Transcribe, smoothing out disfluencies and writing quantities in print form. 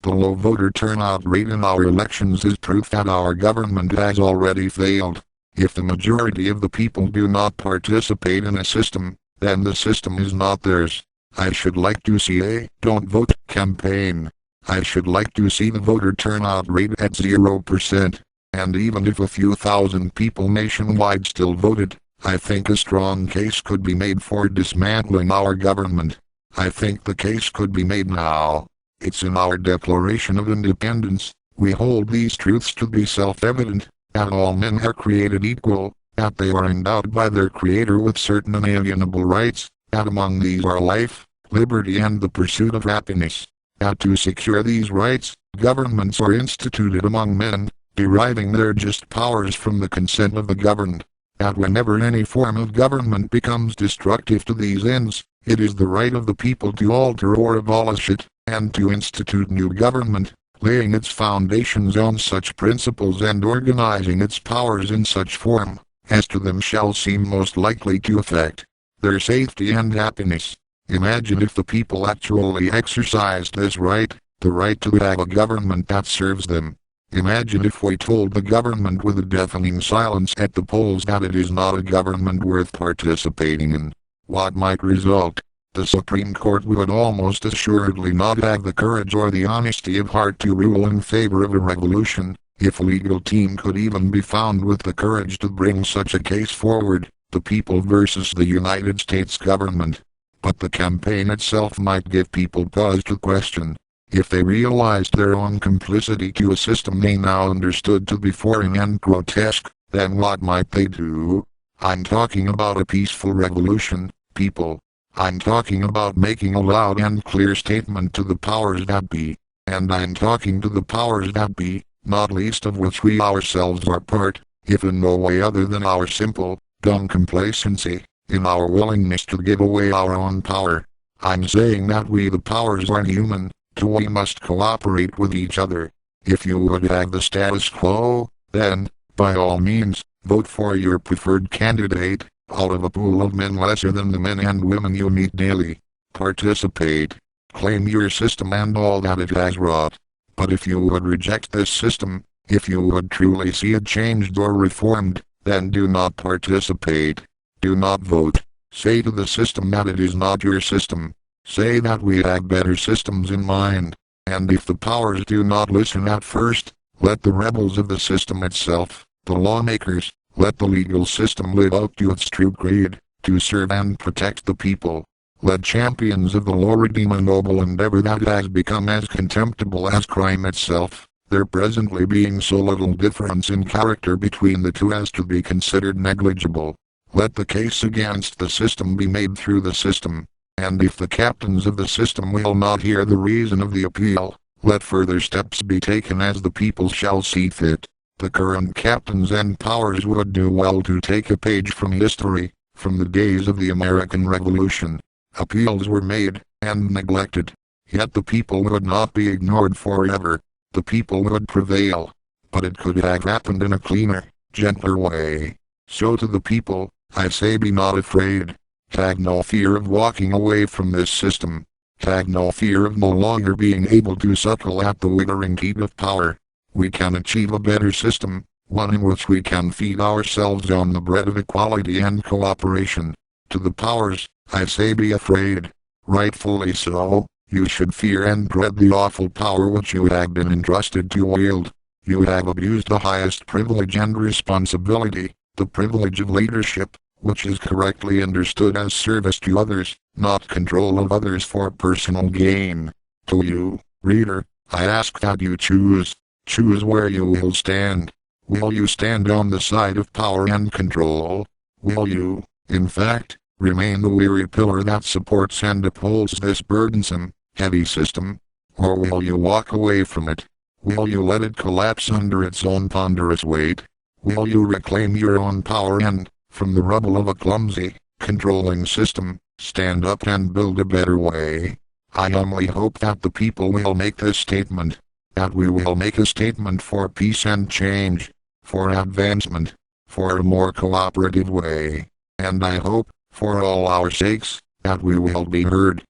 The low voter turnout rate in our elections is proof that our government has already failed. If the majority of the people do not participate in a system, then the system is not theirs. I should like to see a "Don't Vote" campaign. I should like to see the voter turnout rate at 0%. And even if a few thousand people nationwide still voted, I think a strong case could be made for dismantling our government. I think the case could be made now. It's in our Declaration of Independence. We hold these truths to be self-evident, that all men are created equal, that they are endowed by their Creator with certain unalienable rights, that among these are life, liberty and the pursuit of happiness, that to secure these rights, governments are instituted among men, deriving their just powers from the consent of the governed, that whenever any form of government becomes destructive to these ends, it is the right of the people to alter or abolish it, and to institute new government, laying its foundations on such principles and organizing its powers in such form, as to them shall seem most likely to affect their safety and happiness. Imagine if the people actually exercised this right, the right to have a government that serves them. Imagine if we told the government with a deafening silence at the polls that it is not a government worth participating in. What might result? The Supreme Court would almost assuredly not have the courage or the honesty of heart to rule in favor of a revolution, if a legal team could even be found with the courage to bring such a case forward, the people versus the United States government. But the campaign itself might give people pause to question. If they realized their own complicity to a system they now understood to be foreign and grotesque, then what might they do? I'm talking about a peaceful revolution, people. I'm talking about making a loud and clear statement to the powers that be. And I'm talking to the powers that be, not least of which we ourselves are part, if in no way other than our simple, dumb complacency, in our willingness to give away our own power. I'm saying that we the powers are human, so we must cooperate with each other. If you would have the status quo, then, by all means, vote for your preferred candidate, out of a pool of men lesser than the men and women you meet daily. Participate. Claim your system and all that it has wrought. But if you would reject this system, if you would truly see it changed or reformed, then do not participate. Do not vote. Say to the system that it is not your system. Say that we have better systems in mind. And if the powers do not listen at first, let the rebels of the system itself, the lawmakers, let the legal system live up to its true creed, to serve and protect the people. Let champions of the law redeem a noble endeavor that has become as contemptible as crime itself, there presently being so little difference in character between the two as to be considered negligible. Let the case against the system be made through the system, and if the captains of the system will not hear the reason of the appeal, let further steps be taken as the people shall see fit. The current captains and powers would do well to take a page from history, from the days of the American Revolution. Appeals were made, and neglected. Yet the people would not be ignored forever. The people would prevail. But it could have happened in a cleaner, gentler way. So to the people, I say be not afraid. Have no fear of walking away from this system. Have no fear of no longer being able to suckle at the withering heat of power. We can achieve a better system, one in which we can feed ourselves on the bread of equality and cooperation. To the powers, I say be afraid. Rightfully so, you should fear and dread the awful power which you have been entrusted to wield. You have abused the highest privilege and responsibility, the privilege of leadership, which is correctly understood as service to others, not control of others for personal gain. To you, reader, I ask that you choose. Choose where you will stand. Will you stand on the side of power and control? Will you, in fact, remain the weary pillar that supports and upholds this burdensome, heavy system? Or will you walk away from it? Will you let it collapse under its own ponderous weight? Will you reclaim your own power and, from the rubble of a clumsy, controlling system, stand up and build a better way? I humbly hope that the people will make this statement. That we will make a statement for peace and change, for advancement, for a more cooperative way, and I hope, for all our sakes, that we will be heard.